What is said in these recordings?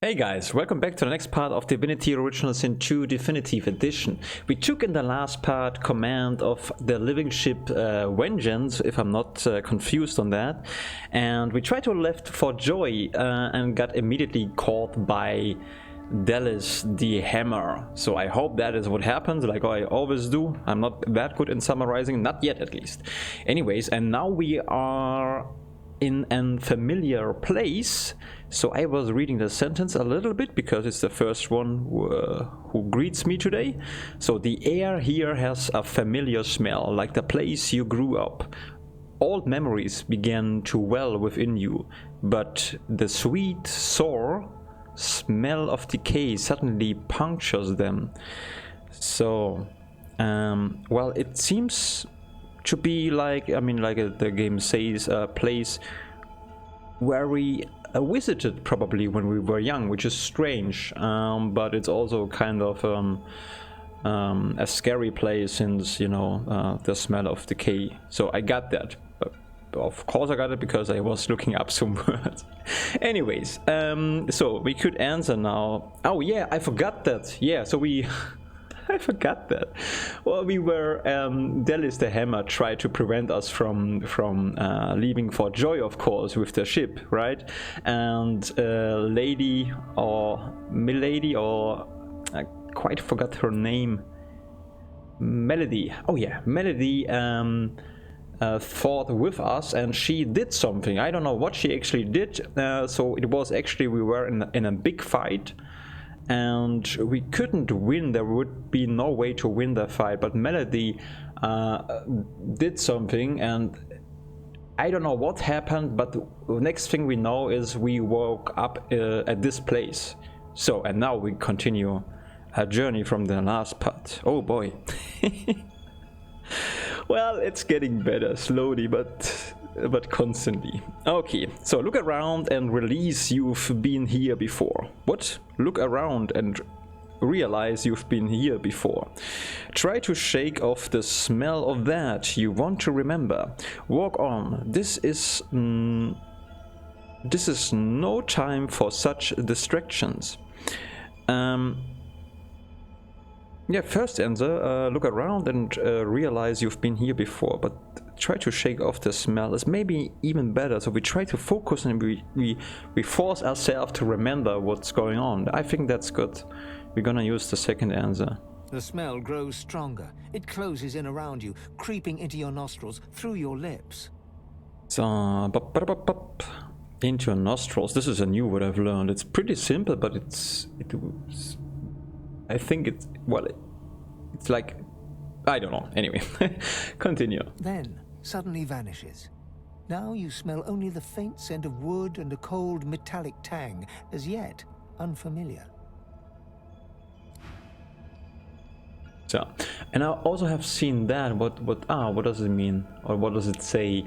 Hey guys, welcome back to the next part of Divinity Original Sin 2 Definitive Edition. We took in the last part command of the living ship Vengeance, if I'm not confused on that, and we tried to left for Joy and got immediately caught by Dallas the Hammer. So I hope that is what happens, like I always do. I'm not that good in summarizing, not yet at least. Anyways, and now we are in an familiar place. So I was reading the sentence a little bit because it's the first one who greets me today. So the air here has a familiar smell, like the place you grew up. Old memories began to well within you, but the sweet, sour smell of decay suddenly punctures them. So, well, it seems to be like, the game says, a place where we visited probably when we were young, which is strange, but it's also kind of a scary place since, you know, the smell of decay. So I got that. Of course I got it because I was looking up some words. Anyways, so we could answer now. Oh yeah, I forgot that. Yeah, so we... I forgot that. Well, we were... Dallas the Hammer tried to prevent us from leaving for Joy, of course, with the ship, right? And Lady or Milady or... I quite forgot her name. Melody. Oh yeah, Melody fought with us and she did something. I don't know what she actually did. So it was actually... we were in a big fight. And we couldn't win. There would be no way to win the fight, but Melody did something, and I don't know what happened, but the next thing we know is we woke up at this place. So, and now we continue our journey from the last part. Oh boy. Well, it's getting better, slowly, but constantly. Okay, so look around and realize you've been here before. What? Look around and realize you've been here before. Try to shake off the smell of that you want to remember. Walk on. This is no time for such distractions. Yeah, first answer, look around and realize you've been here before, but try to shake off the smell is maybe even better. So we try to focus and we force ourselves to remember what's going on. I think that's good. We're gonna use the second answer. The smell grows stronger. It closes in around you, creeping into your nostrils, through your lips. So, into your nostrils. This is a new word I've learned. It's pretty simple, but I think it's, well, it's like, I don't know. Anyway, continue. Then suddenly vanishes. Now you smell only the faint scent of wood and a cold metallic tang, as yet unfamiliar. So, and I also have seen that. What does it mean? Or what does it say?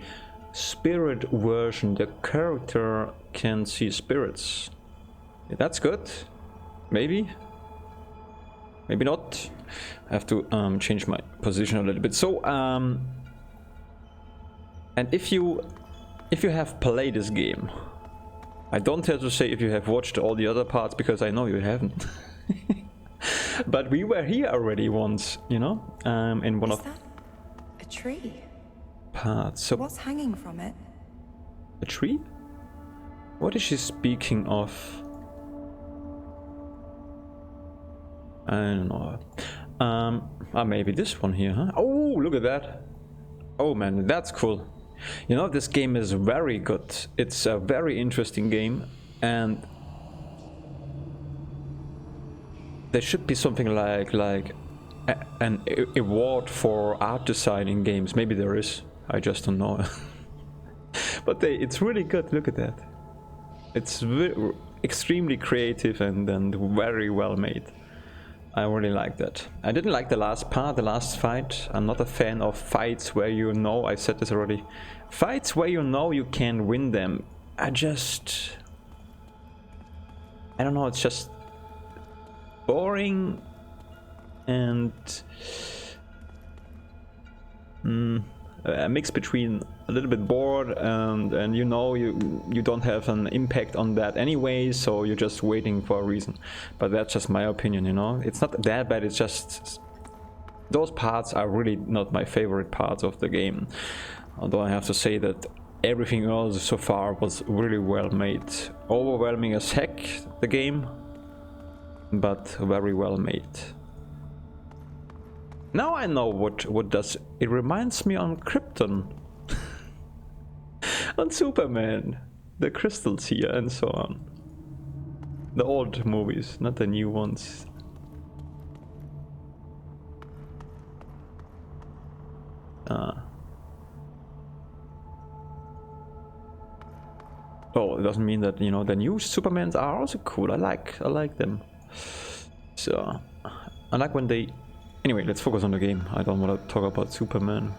Spirit version. The character can see spirits. Yeah, that's good. Maybe. Maybe not. I have to change my position a little bit. So, and if you have played this game, I don't have to say if you have watched all the other parts because I know you haven't. But we were here already once, you know, in one of that a tree? Parts. So what's hanging from it? A tree? What is she speaking of? I don't know. Maybe this one here, huh? Oh, look at that. Oh man, that's cool. You know, this game is very good. It's a very interesting game, and there should be something like an award for art design in games. Maybe there is. I just don't know. But it's really good. Look at that. It's extremely creative and very well made. I really like that. I didn't like the last part, the last fight. I'm not a fan of fights where you know, I said this already, fights where you know you can win them. I don't know, it's just boring and a mix between a little bit bored and you know you don't have an impact on that anyway, so you're just waiting for a reason. But that's just my opinion, you know. It's not that bad, it's just those parts are really not my favorite parts of the game. Although I have to say that everything else so far was really well made. Overwhelming as heck, the game, but very well made. Now I know what does it reminds me on Krypton. On Superman. The crystals here and so on. The old movies, not the new ones. Oh, it doesn't mean that, you know, the new Supermans are also cool. I like them. So I like when they... Anyway, let's focus on the game. I don't want to talk about Superman.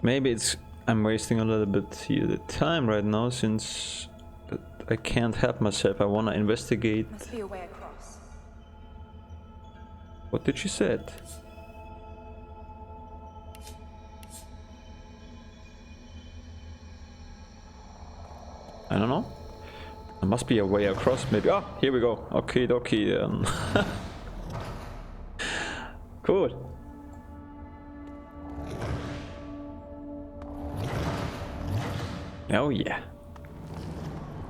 Maybe I'm wasting a little bit here the time right now, since I can't help myself. I want to investigate. Must be a way across. What did she said? I don't know. There must be a way across, maybe. Ah, here we go. Okay, dokie. Cool. Oh yeah.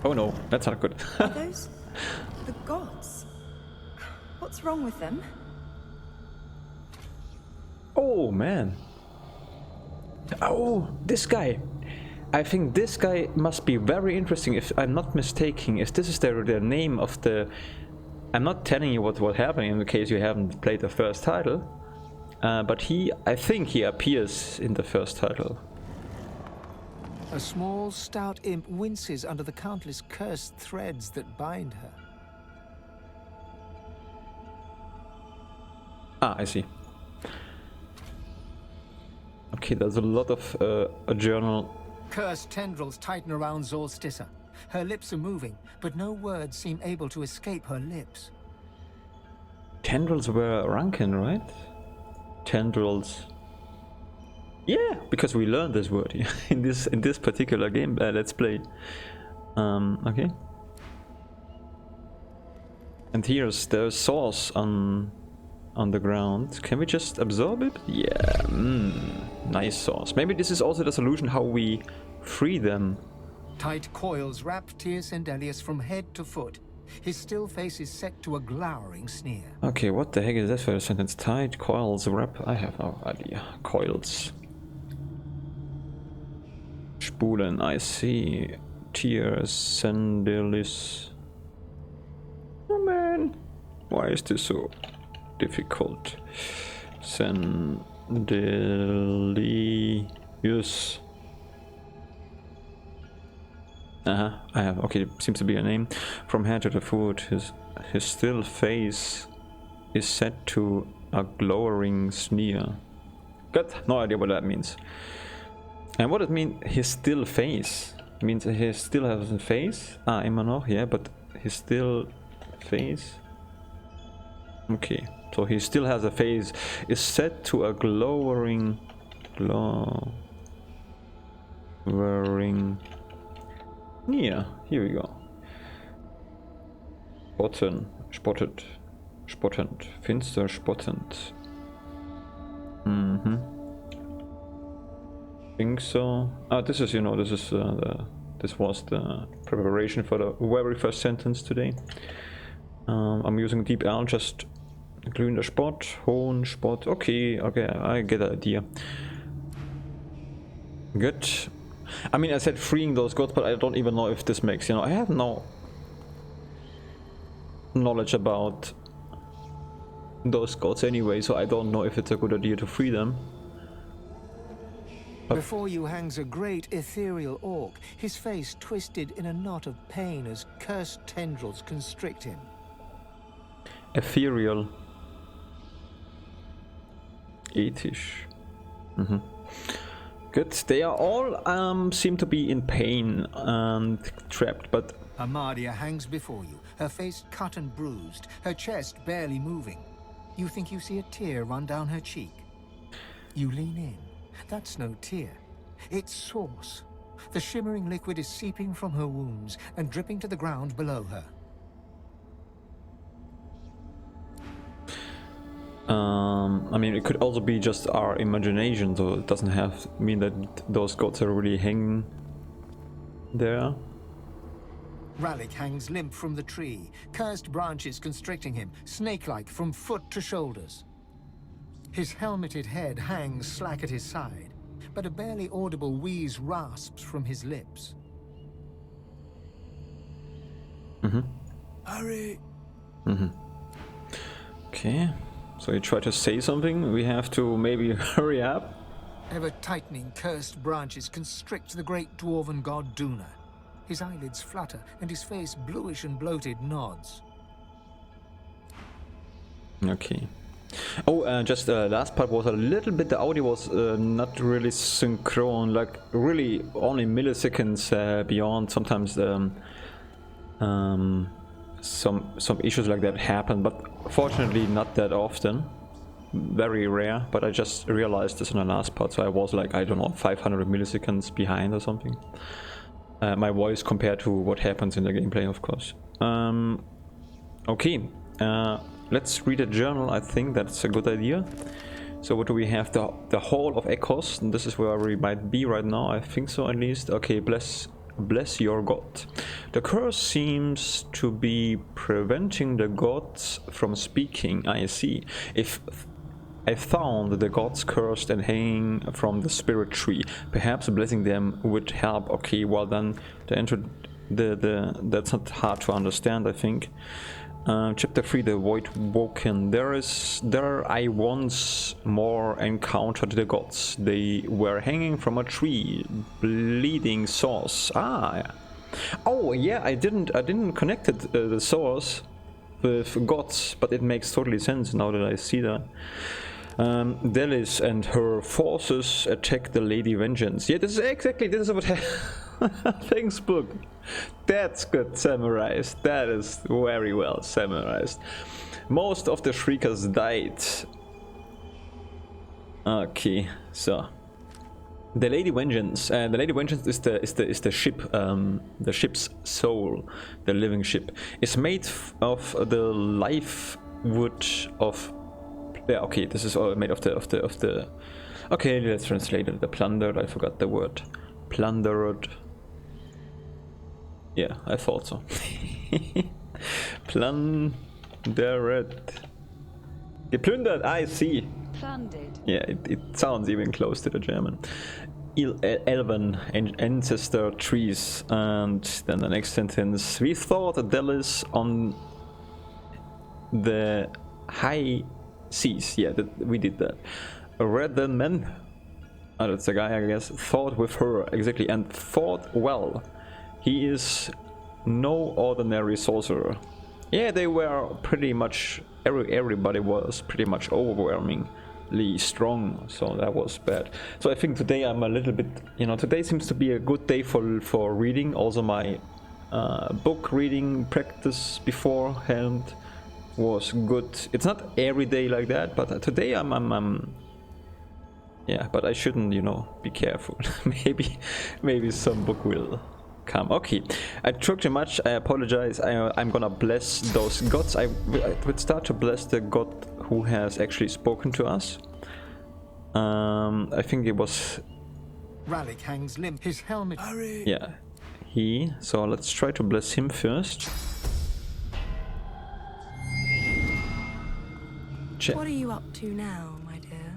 Oh no, that's not good. Are those the gods? What's wrong with them? Oh man. Oh, this guy. I think this guy must be very interesting, if I'm not mistaken. If this is the name of the... I'm not telling you what happened in case you haven't played the first title. But I think he appears in the first title. A small, stout imp winces under the countless cursed threads that bind her. Ah, I see. Okay, there's a lot of a journal. Cursed tendrils tighten around Solsticer. Her lips are moving, but no words seem able to escape her lips. Tendrils were Rankin, right? Tendrils. Yeah, because we learned this word in this particular game. Let's play. Okay. And there's source on the ground. Can we just absorb it? Yeah. Nice source. Maybe this is also the solution how we free them. Tight coils wrap Tyr Sendelius from head to foot. His still face is set to a glowering sneer. Okay, what the heck is that for a sentence? Tight coils wrap. I have no idea. Coils. Spulen, I see. Tyr Sendelius. Oh man, why is this so difficult? Sendelius. I have. Okay, it seems to be a name. From head to the foot, his still face is set to a glowering sneer. Got no idea what that means. And what it means, his still face, means he still has a face? Ah, immer noch, yeah, but his still face? Okay, so he still has a face, is set to a glowering sneer. Here we go. Spottend, finster spottend. Think so. Ah, this is, you know, this was the preparation for the very first sentence today. I'm using deep L, just glühender Spott, hohen Spott. Okay, I get the idea. Good. I mean, I said freeing those gods, but I don't even know if this makes, you know, I have no knowledge about those gods anyway, so I don't know if it's a good idea to free them. Before you hangs a great ethereal orc, his face twisted in a knot of pain as cursed tendrils constrict him. Ethereal. Ethisch. Good. They are all seem to be in pain and trapped, but Amadia hangs before you, her face cut and bruised, her chest barely moving. You think you see a tear run down her cheek. You lean in. That's no tear. It's sauce. The shimmering liquid is seeping from her wounds and dripping to the ground below her. I mean, it could also be just our imagination, so it doesn't have to mean that those gods are really hanging there. Ralik hangs limp from the tree, cursed branches constricting him, snake-like from foot to shoulders. His helmeted head hangs slack at his side, but a barely audible wheeze rasps from his lips. Hurry! Okay, so you try to say something, we have to maybe hurry up. Ever-tightening cursed branches constrict the great dwarven god Duna. His eyelids flutter, and his face, bluish and bloated, nods. Okay. Oh, just last part was a little bit, the audio was not really synchron, like really only milliseconds beyond. Sometimes some issues like that happen, but fortunately not that often. Very rare, but I just realized this in the last part, so I was like, I don't know, 500 milliseconds behind or something. My voice compared to what happens in the gameplay, of course. Okay, let's read a journal. I think that's a good idea. So what do we have? The Hall of Echoes, and this is where we might be right now. I think so, at least. Okay, bless your god. The curse seems to be preventing the gods from speaking. I see. If I found the gods cursed and hanging from the spirit tree, perhaps blessing them would help. Okay, well then, that's not hard to understand, I think. Chapter 3, the Void Woken. There I once more encountered the gods. They were hanging from a tree, bleeding sores. Oh yeah, I didn't connect the source with gods, but it makes totally sense now that I see that. Delis and her forces attack the Lady Vengeance. Yeah, this is what thanks, book. That's good summarized. That is very well summarized. Most of the Shriekers died. Okay, so the Lady Vengeance. The Lady Vengeance is the ship, the ship's soul, the living ship. It's made of the life wood of. Yeah, okay, this is all made of the. Okay, let's translate it. The plundered. I forgot the word. Plundered. Yeah, I thought so. Plundered. Geplündert, I see. Plundered. Yeah, it sounds even close to the German. Elven ancestor trees. And then the next sentence. We thought Delis on the high seas. Yeah, we did that. Red men. That's the guy, I guess. Fought with her, exactly, and fought well. He is no ordinary sorcerer. Yeah, they were pretty much, everybody was pretty much overwhelmingly strong, so that was bad. So I think today I'm a little bit, today seems to be a good day for reading. Also my book reading practice beforehand was good. It's not every day like that, but today I'm yeah, but I shouldn't, be careful. maybe some book will come. Okay, I talked too much. I apologize. I'm gonna bless those gods. I would start to bless the god who has actually spoken to us. I think it was. Ralik hangs limp, his helmet. Hurry! Yeah, he. So let's try to bless him first. Check. What are you up to now, my dear?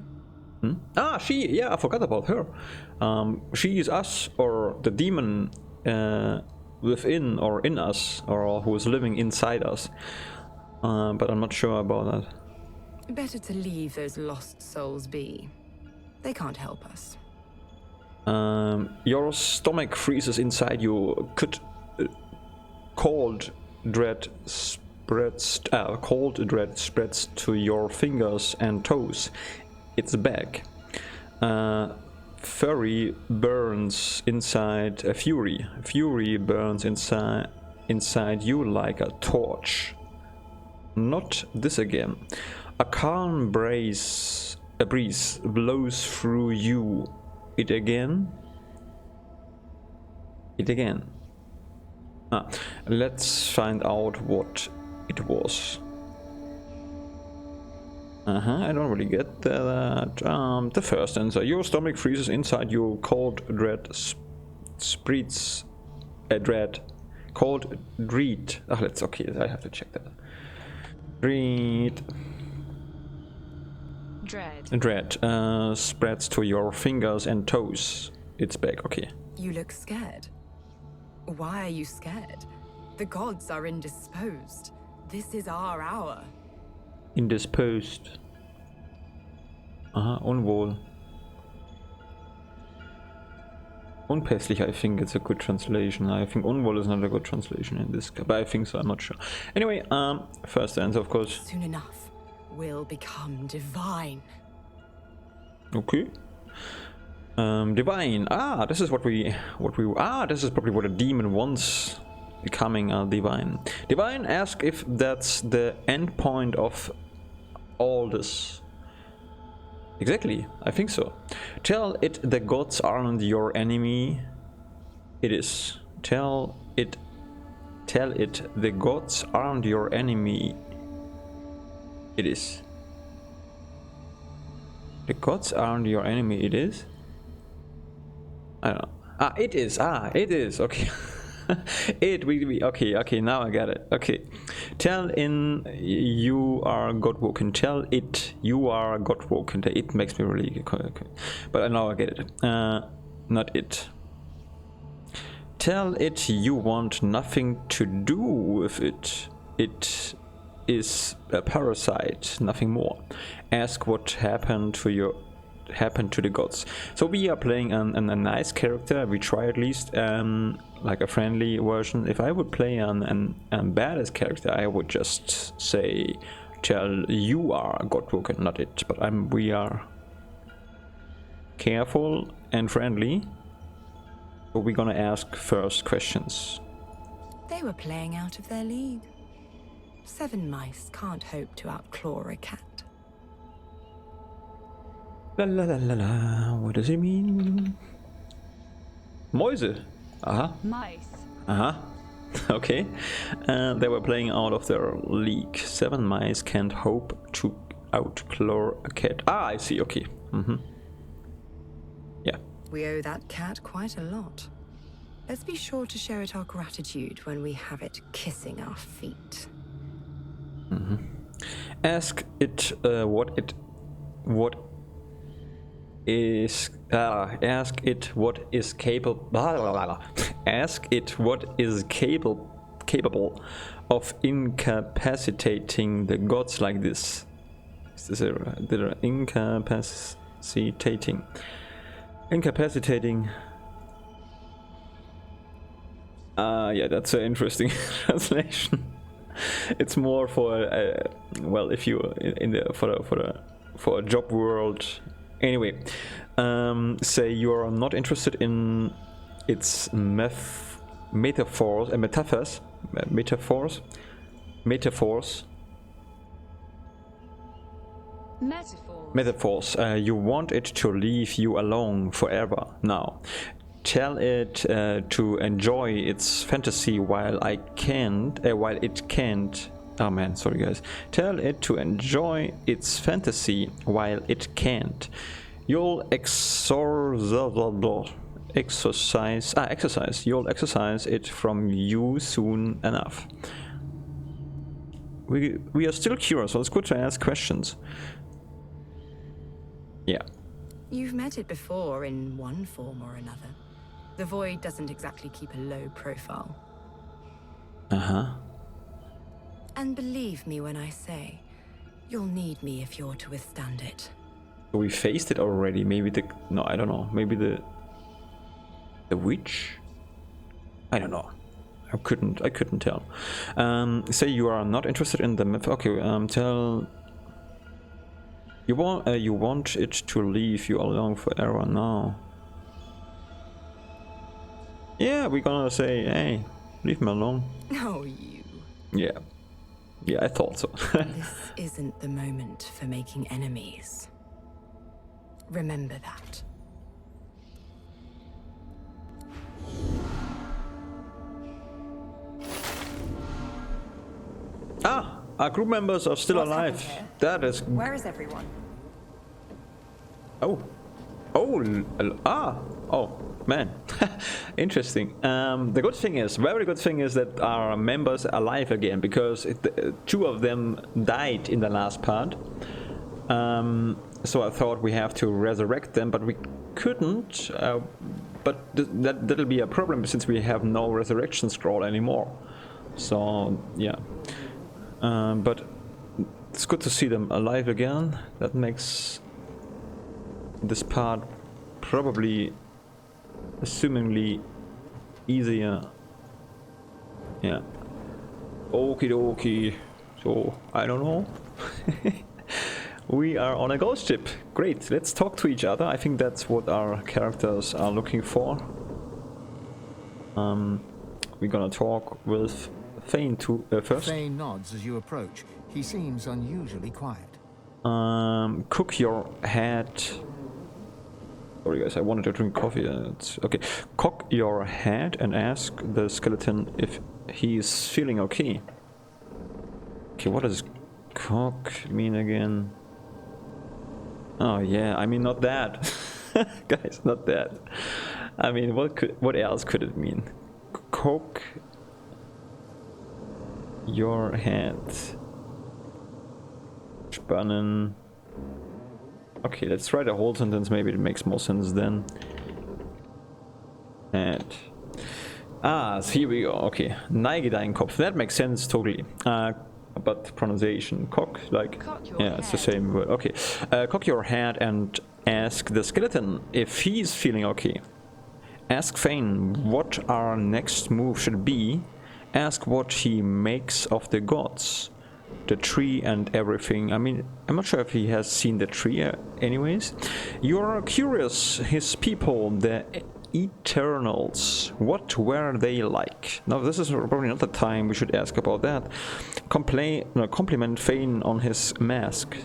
She. Yeah, I forgot about her. She is us, or the demon within or in us, or who is living inside us. But I'm not sure about that. Better to leave those lost souls be. They can't help us. Your stomach freezes inside you. Cold dread spreads to your fingers and toes. It's back. fury burns inside a fury. Fury burns inside you like a torch. Not this again. A calm breeze blows through you. It again. It again. Let's find out what it was. I don't really get that. The first answer. Your stomach freezes inside you. Cold dread spreads a dread. Cold dread. Okay, I have to check that. Dread spreads to your fingers and toes. It's back, okay. You look scared. Why are you scared? The gods are indisposed. This is our hour. Indisposed. Unwohl. Unpässlich, I think it's a good translation. I think unwohl is not a good translation in this, but I think so, I'm not sure. Anyway, first answer, of course. Soon enough, we'll become divine. Okay. Divine. This is this is probably what a demon wants. Becoming a divine. Divine, ask if that's the end point of all this. Exactly, I think so. Tell it the gods aren't your enemy. It is. Tell it the gods aren't your enemy. It is. The gods aren't your enemy. It is. I don't know. It is. It is. Okay. Okay, now I get it. Okay. Tell in you are godwoken. Tell it you are godwoken. It makes me really okay. But now I get it. Not it. Tell it you want nothing to do with it. It is a parasite, nothing more. Ask what happened to the gods. So we are playing a nice character. We try at least like a friendly version. If I would play a badass character, I would just say, tell you are godwoken, not it. But we are careful and friendly. So we're gonna ask first questions. They were playing out of their league. 7 mice can't hope to outclaw a cat. La la la la la, what does it mean? Mäuse. Mice. Okay. They were playing out of their league. 7 mice can't hope to outclaw a cat. I see, okay. Yeah. We owe that cat quite a lot. Let's be sure to show it our gratitude when we have it kissing our feet. Ask it what is capable. Ask it what is capable of incapacitating the gods like this. Is this incapacitating? Yeah, that's an interesting translation. It's more for well, if you in the for a job world. Anyway, say you are not interested in its metaphors. You want it to leave you alone forever now. Tell it to enjoy its fantasy while it can't. Oh man, sorry guys. Tell it to enjoy its fantasy while it can't. You'll exercise. You'll exercise it from you soon enough. We are still curious, so it's good to ask questions. Yeah. You've met it before in one form or another. The Void doesn't exactly keep a low profile. And believe me when I say, you'll need me if you're to withstand it. We faced it already. Maybe I don't know. Maybe the witch? I don't know. I couldn't tell. Say you are not interested in the myth. Okay, tell you want it to leave you alone forever now. Yeah, we're gonna say, hey, leave me alone. Oh, you. Yeah. Yeah, I thought so. This isn't the moment for making enemies. Remember that. Our group members are still What's alive. happened here? That is... Where is everyone? Oh. Oh, man. Interesting. The good thing is, very good thing is that our members are alive again, because two of them died in the last part. So I thought we have to resurrect them, but we couldn't. But that'll be a problem since we have no resurrection scroll anymore. So, yeah. But it's good to see them alive again. That makes this part probably, assumingly, easier. Yeah. Okie dokie. So, I don't know. We are on a ghost ship. Great, let's talk to each other. I think that's what our characters are looking for. We're gonna talk with Thane first. Thane nods as you approach. He seems unusually quiet. Cook your head. Sorry guys, I wanted to drink coffee. Okay. Cock your head and ask the skeleton if he is feeling okay. Okay, what does cock mean again? Oh yeah, I mean not that. Guys, not that. I mean, what else could it mean? Cock your head. Spannen. Okay, let's try the whole sentence. Maybe it makes more sense then. Head. So here we go. Okay. Neige deinen Kopf. That makes sense totally. But pronunciation. Cock, like... Yeah, it's the same word. Okay. Cock your head and ask the skeleton if he's feeling okay. Ask Thane what our next move should be. Ask what he makes of the gods. The tree and everything. I mean, I'm not sure if he has seen the tree anyways. You're curious, his people, the Eternals, what were they like? Now this is probably not the time we should ask about that. Compliment Thane on his mask.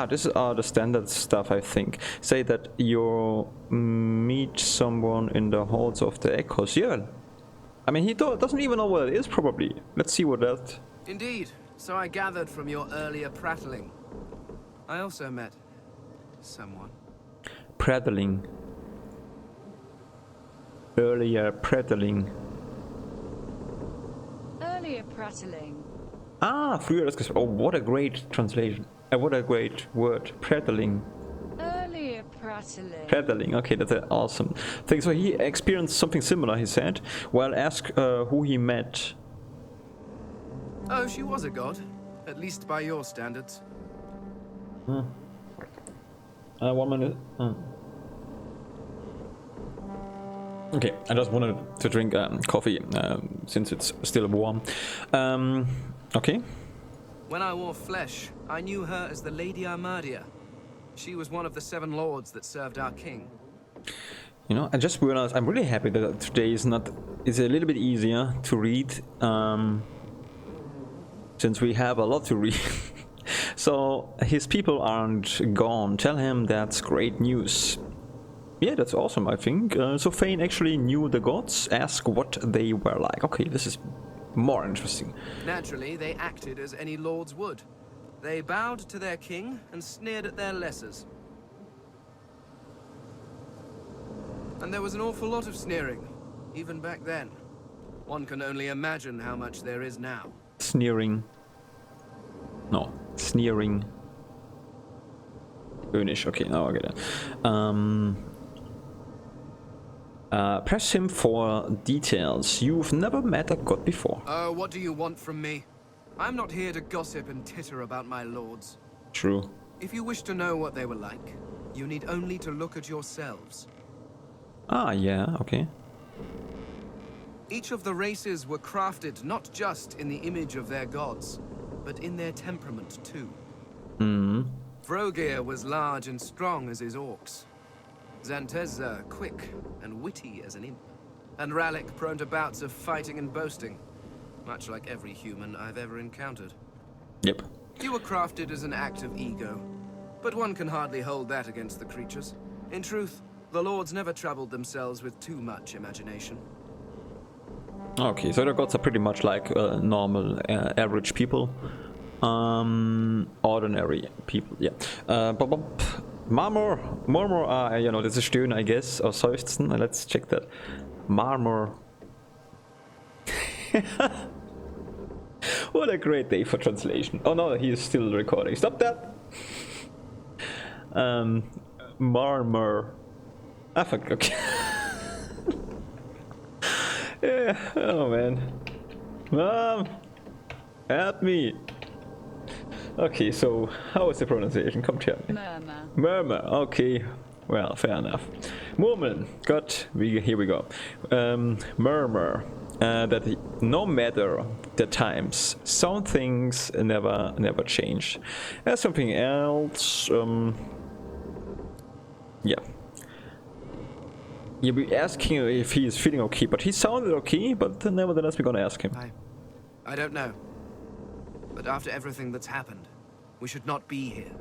This is the standard stuff, I think. Say that you meet someone in the halls of the Echoes. Yeah. I mean, he doesn't even know what it is, probably. Let's see what that... Indeed. So I gathered from your earlier prattling. I also met someone. Prattling. Earlier prattling. Earlier prattling. Früher das Gespräch. Oh, what a great translation. What a great word. Prattling. Earlier prattling. Prattling. Okay, that's an awesome thing. So he experienced something similar, he said. Well, ask who he met. Oh, she was a god. At least by your standards. 1 minute. Okay, I just wanted to drink coffee since it's still warm. Okay. When I wore flesh, I knew her as the Lady Armadia. She was one of the 7 lords that served our king. You know, I just realized I'm really happy that today is a little bit easier to read. Since we have a lot to read. So his people aren't gone. Tell him that's great news. Yeah, that's awesome, I think. So Thane actually knew the gods. Ask what they were like. Okay, this is more interesting. Naturally, they acted as any lords would. They bowed to their king and sneered at their lessers. And there was an awful lot of sneering, even back then. One can only imagine how much there is now. Sneering. No, sneering. Böhnisch. Okay, now I get it. Press him for details. You've never met a god before. What do you want from me? I'm not here to gossip and titter about my lords. True. If you wish to know what they were like, you need only to look at yourselves. Yeah, okay. Each of the races were crafted not just in the image of their gods, but in their temperament too. Vrogir was large and strong as his orcs. Xantezza quick and witty as an imp. and Rallic prone to bouts of fighting and boasting, much like every human I've ever encountered. Yep. You were crafted as an act of ego, but one can hardly hold that against the creatures. In truth, the Lords never troubled themselves with too much imagination. Okay, so the gods are pretty much like normal, average people. Ordinary people, yeah. Marmor, you know, das ist Stöhnen, I guess, or Seufzen. Let's check that. Marmor. What a great day for translation. Oh no, he is still recording. Stop that! Marmor. Ah, fuck, okay. Yeah, oh man. Mom! Help me! Okay, so how is the pronunciation? Come tell me. Murmur. Murmur, okay. Well, fair enough. Murmeln, good. Here we go. Murmur. That no matter the times, some things never change. Something else. Yeah. Yeah, we asking him if he is feeling okay, but he sounded okay. But nevertheless, we're gonna ask him. I don't know. But after everything that's happened, we should not be here.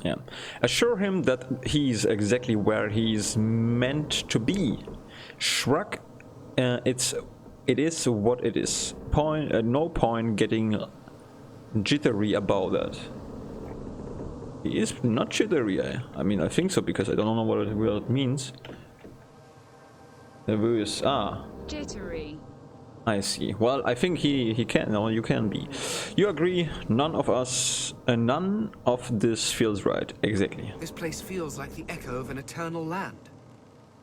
Yeah. Assure him that he's exactly where he's meant to be. Shrug. It is what it is. No point getting jittery about that. He is not jittery. I mean, I think so because I don't know what it means. Nervous. Ah. Jittery. I see. Well, I think he can. No, you can be. You agree? None of this feels right. Exactly. This place feels like the echo of an eternal land.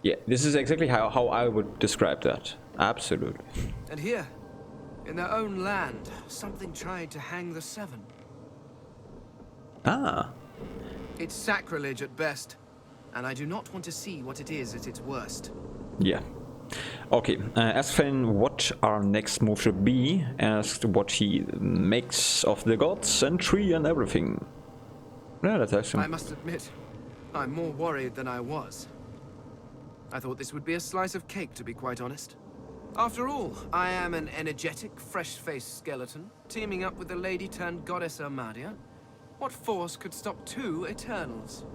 Yeah, this is exactly how I would describe that. Absolutely. And here, in their own land, something tried to hang the Seven. Ah. It's sacrilege at best, and I do not want to see what it is at its worst. Yeah. Okay, ask Finn what our next move should be, asked what he makes of the gods and tree and everything. Yeah, that's actually... I must admit, I'm more worried than I was. I thought this would be a slice of cake, to be quite honest. After all, I am an energetic, fresh-faced skeleton, teaming up with the lady-turned-goddess Armadia. What force could stop two Eternals?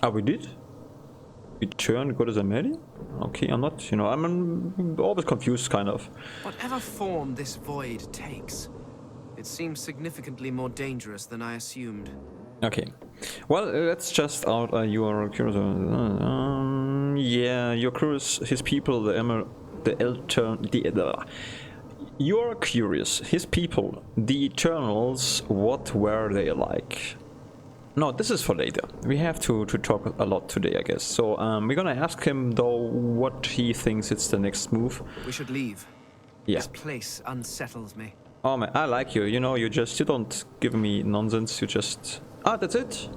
Ah, we did? We turned Goddess Armadia? Okay, I'm not, I'm always confused, kind of. Whatever form this void takes, it seems significantly more dangerous than I assumed. Okay. Well, let's just out you're curious. Yeah, you're curious. His people, you're curious. His people, the Eternals, what were they like? No, this is for later. We have to talk a lot today, I guess. So we're gonna ask him though what he thinks it's the next move. We should leave. Yeah. This place unsettles me. Oh man, I like you. You don't give me nonsense. You just... Ah, that's it.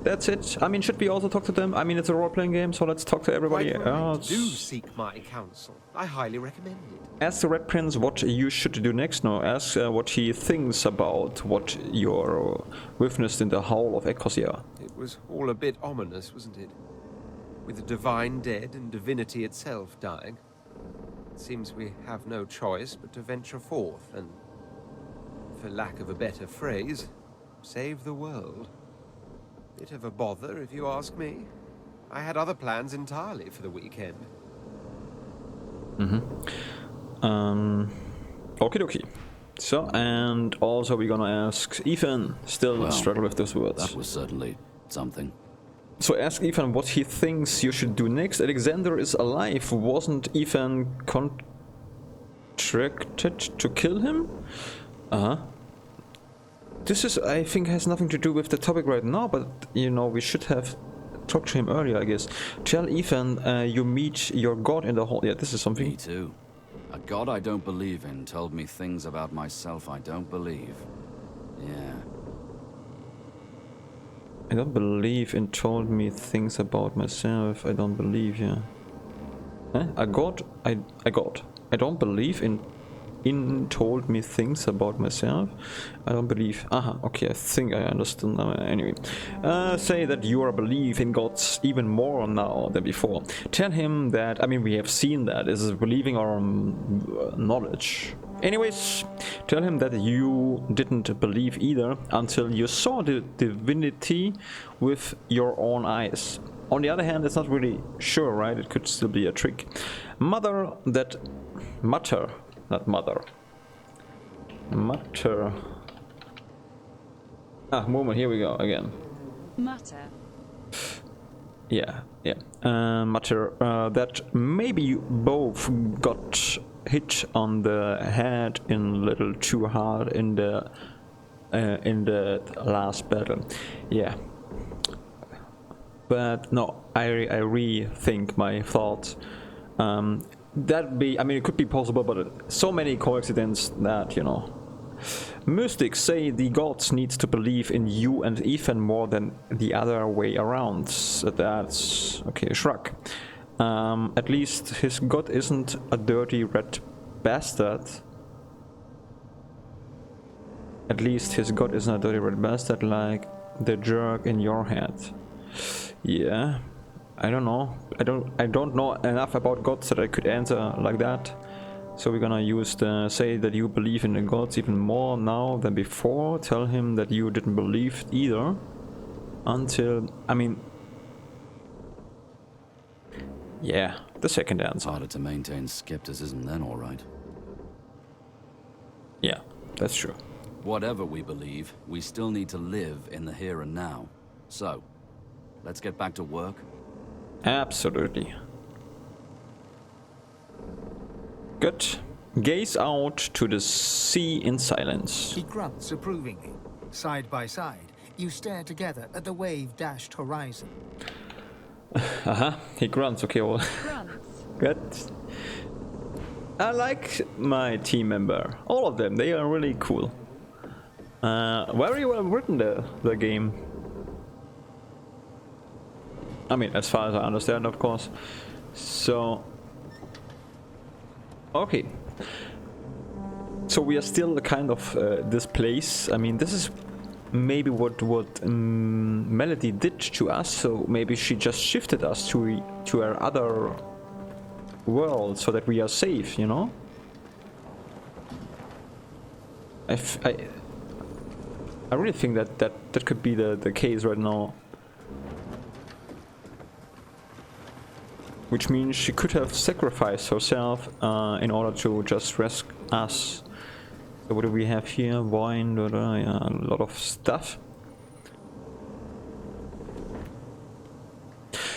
That's it. I mean, should we also talk to them? I mean, it's a role-playing game, so let's talk to everybody else. Do seek my counsel. I highly recommend it. Ask the Red Prince what you should do next. No, ask what he thinks about what you're witnessed in the Howl of Ecosia. It was all a bit ominous, wasn't it? With the divine dead and divinity itself dying. It seems we have no choice but to venture forth and, for lack of a better phrase, save the world. Bit of a bother, if you ask me. I had other plans entirely for the weekend. Okie dokie. So, and also we're gonna ask Ethan, still struggle with those words. That was certainly something. So ask Ethan what he thinks you should do next. Alexander is alive. Wasn't Ethan contracted to kill him? This is, I think, has nothing to do with the topic right now, but, we should have talked to him earlier, I guess. Tell Ethan you meet your god in the hall. Yeah, this is something. Me too. A god I don't believe in told me things about myself I don't believe. Yeah. I don't believe in told me things about myself I don't believe, yeah. A god? I don't believe in told me things about myself. I don't believe. Aha, okay, I think I understand now. Anyway, say that you are believe in gods even more now than before. Tell him that, I mean, we have seen that. This is believing our knowledge. Anyways, tell him that you didn't believe either until you saw the divinity with your own eyes. On the other hand, it's not really sure, right? It could still be a trick. Mutter, not mother. Mutter. Ah, moment, here we go again. Mutter. Yeah. Mutter, that maybe you both got hit on the head a little too hard in the last battle. Yeah. But no, I rethink my thoughts. That be, I mean, it could be possible, but so many coincidence that, you know. Mystics say the gods need to believe in you and even more than the other way around. That's okay, shrug. At least his god isn't a dirty red bastard. At least his god isn't a dirty red bastard like the jerk in your head. Yeah, I don't know. I don't know enough about gods that I could answer like that. So we're gonna use the say that you believe in the gods even more now than before. Tell him that you didn't believe either until, I mean, yeah, the second answer. Harder to maintain skepticism then, all right. Yeah, that's true. Whatever we believe, we still need to live in the here and now. So, let's get back to work. Absolutely. Good. Gaze out to the sea in silence. He grunts approvingly. Side by side, you stare together at the wave-dashed horizon. He grunts, okay, well. Grunts. Good. I like my team member. All of them, they are really cool. Very well written, the game. I mean, as far as I understand, of course. So, okay. So we are still kind of this place. I mean, this is maybe what Melody did to us. So maybe she just shifted us to our other world so that we are safe, you know. I really think that could be the case right now. Which means she could have sacrificed herself in order to just rescue us. So what do we have here? Wine, yeah, a lot of stuff.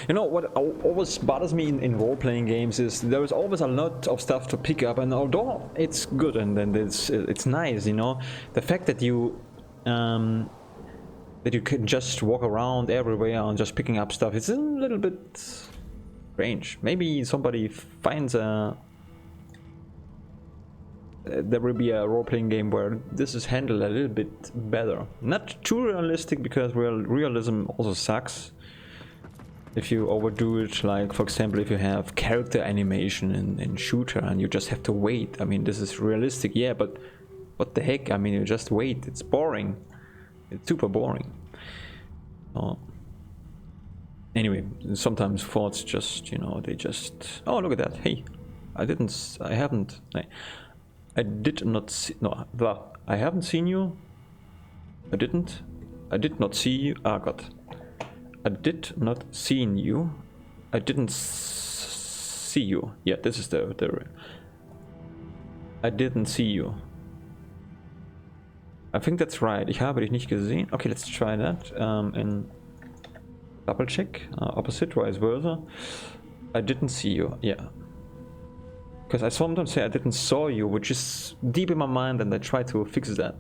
You know what always bothers me in role-playing games is there is always a lot of stuff to pick up, and although it's good and it's nice, you know, the fact that you can just walk around everywhere and just picking up stuff, it's a little bit strange. Maybe somebody finds there will be a role-playing game where this is handled a little bit better. Not too realistic, because realism also sucks if you overdo it. Like, for example, if you have character animation in shooter and you just have to wait. I mean, this is realistic, yeah, but what the heck? I mean, you just wait. It's boring. It's super boring. Anyway, sometimes thoughts just, you know, they just... Oh, look at that. Hey, I did not see... No, I haven't seen you. I did not see you. Ah, God. I did not seen you. I didn't see you. Yeah, this is the I didn't see you. I think that's right. Ich habe dich nicht gesehen. Okay, let's try that. In double check. Opposite, vice versa. I didn't see you. Yeah. Because I sometimes say I didn't saw you, which is deep in my mind, and I try to fix that.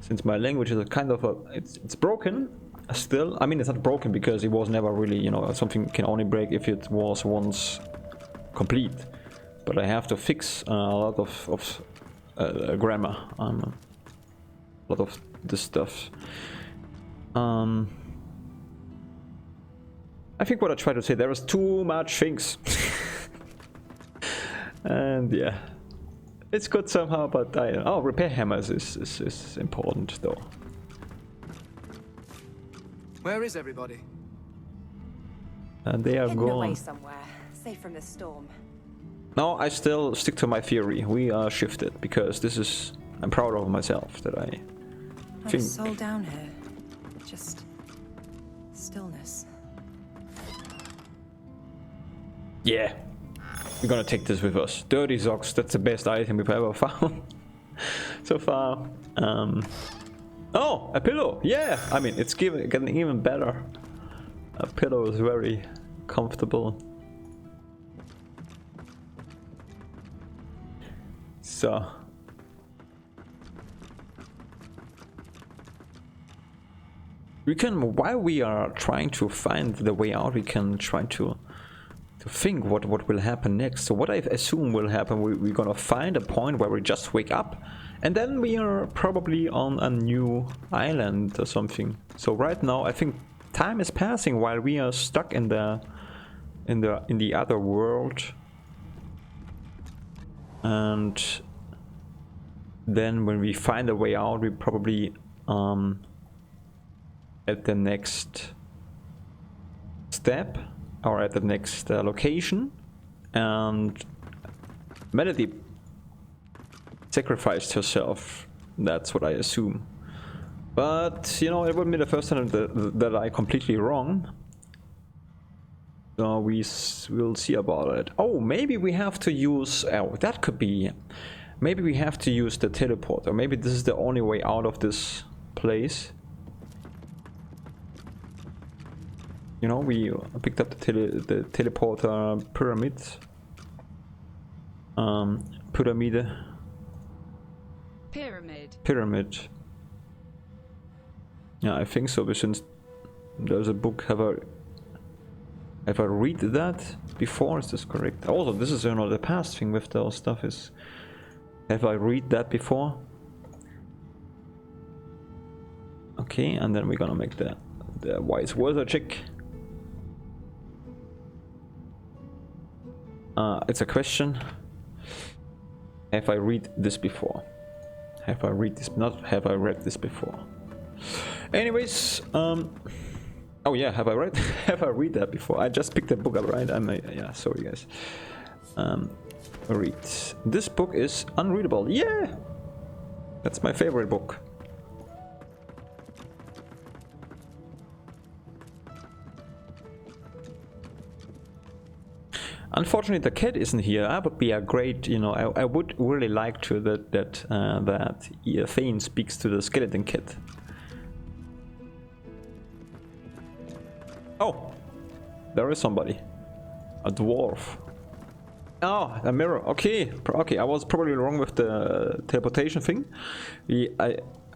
Since my language is a kind of a... It's broken. Still, I mean, it's not broken because it was never really, you know, something can only break if it was once complete. But I have to fix a lot of grammar, a lot of this stuff. I think what I try to say, there is too much things. And yeah, It's good somehow, but oh, repair hammers is important though. Where is everybody? And they are Hidden away gone. somewhere, safe from the storm. No, I still stick to my theory. We are shifted because this is. I'm proud of myself that I I'm think. so down here. Just stillness. Yeah, we're gonna take this with us. Dirty socks. That's the best item we've ever found so far. Oh, a pillow. Yeah, I mean it's getting even better. A pillow is very comfortable. So. We can, while we are trying to find the way out, we can try to think what will happen next. So what I assume will happen, we're gonna find a point where we just wake up, and then we are probably on a new island or something. So right now, I think time is passing while we are stuck in the other world, and then when we find a way out, we probably at the next step or at the next location, and Melody sacrificed herself. That's what I assume, but you know, it wouldn't be the first time that I completely wrong, so we'll see about it. Oh, maybe we have to use, oh, that could be, maybe we have to use the teleporter. Maybe this is the only way out of this place. You know, we picked up the teleporter pyramid. Pyramid. Yeah, I think so. But since there's a book, have I read that before? Is this correct? Also, this is, you know, the past thing with those stuff is. Have I read that before? Okay, and then we're gonna make the wise word check. It's a question. Have I read this before? Have I read this? Not have I read this before? Anyways, oh yeah, have I read? Have I read that before? I just picked the book up, right? Yeah. Sorry, guys. Read. This book is unreadable. Yeah, that's my favorite book. Unfortunately, the cat isn't here. That would be a great, you know, I would really like to that Thane speaks to the skeleton cat. Oh, there is somebody. A dwarf. Oh, a mirror. Okay, okay. I was probably wrong with the teleportation thing.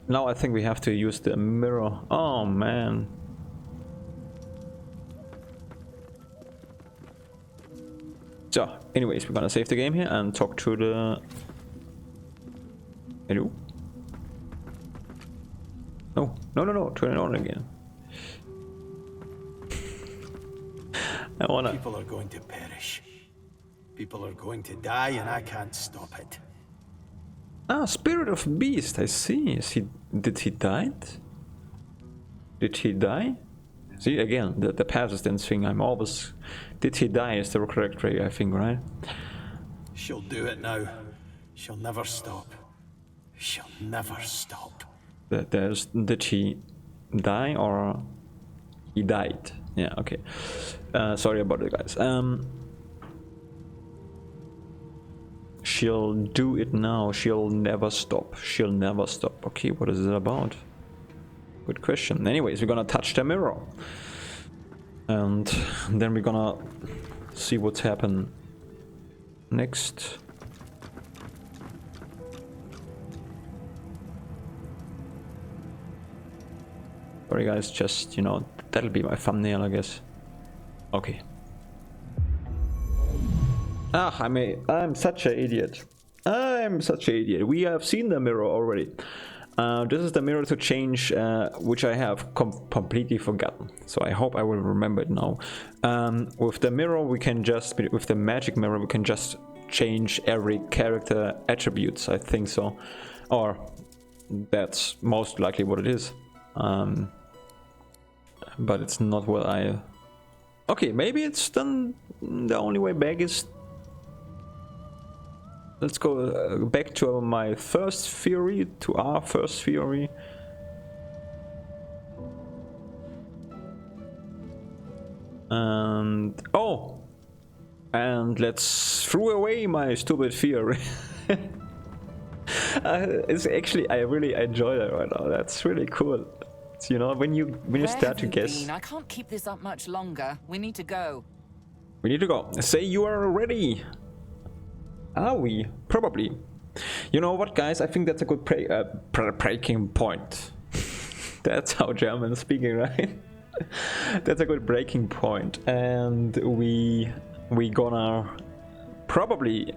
Now I think we have to use the mirror. Oh man. So, anyways, we're gonna save the game here and talk to the... Hello? No, turn it on again. I wanna... People are going to perish. People are going to die and I can't stop it. Ah, Spirit of Beast, I see. Did he die? Did he die? See, again, the persistence thing, I'm always... Did he die is the correct way, I think, right? She'll do it now. She'll never stop. She'll never stop. Did he die or he died? Yeah, okay. Sorry about it, guys. She'll do it now. She'll never stop. She'll never stop. Okay, what is it about? Good question. Anyways, we're gonna touch the mirror. And then we're gonna see what's happened next. Sorry guys, just, you know, that'll be my thumbnail, I guess. Okay. Ah, I'm such an idiot. I'm such an idiot. We have seen the mirror already. This is the mirror to change, which I have completely forgotten. So I hope I will remember it now. With the mirror, we can just, with the magic mirror, we can just change every character attributes. I think so, or that's most likely what it is. But it's not what I... Okay, maybe it's then the only way back is... Let's go back to my first theory, to our first theory. And... Oh! And let's throw away my stupid theory. It's actually, I really enjoy that right now. That's really cool. It's, you know, when you start to guess. I can't keep this up much longer. We need to go. We need to go. Say you are ready. Are we? Probably. You know what, guys? I think that's a good breaking point. That's how German is speaking, right? That's a good breaking point, and we gonna probably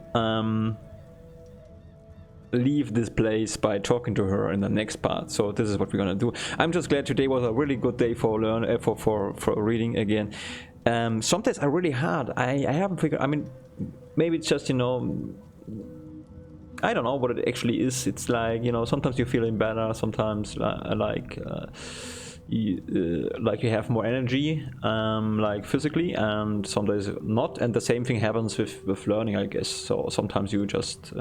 leave this place by talking to her in the next part. So this is what we're gonna do. I'm just glad today was a really good day for reading again. Some days are really hard. I haven't figured. I mean, maybe it's just, you know, I don't know what it actually is. It's like, you know, sometimes you're feeling better, sometimes like you have more energy, like physically, and some days not. And the same thing happens with learning, I guess. So sometimes you just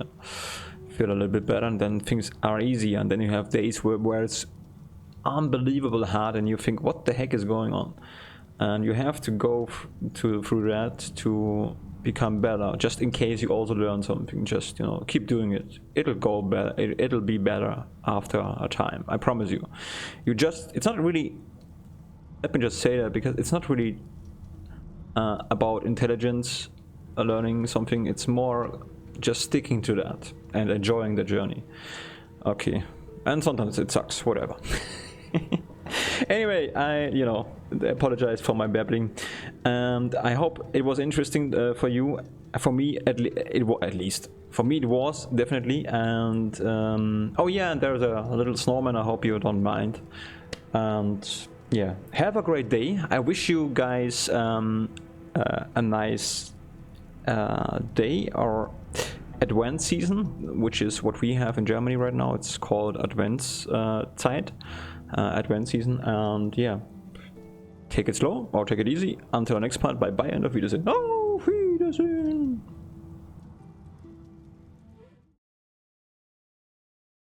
feel a little bit better, and then things are easy, and then you have days where it's unbelievable hard, and you think, what the heck is going on? And you have to go through that to become better, just in case you also learn something. Just, you know, keep doing it. It'll go better. It'll be better after a time, I promise you. It's not really, let me just say that, because it's not really about intelligence, learning something. It's more just sticking to that and enjoying the journey. Okay, and sometimes it sucks, whatever. Anyway, I apologize for my babbling, and I hope it was interesting for you. For me, at least for me, it was definitely. And oh yeah, and there's a little snowman. I hope you don't mind. And yeah, have a great day. I wish you guys a nice day or Advent season, which is what we have in Germany right now. It's called Adventszeit. Advent season, and yeah, take it slow or take it easy. Until next part, bye bye and auf Wiedersehen. Auf Wiedersehen.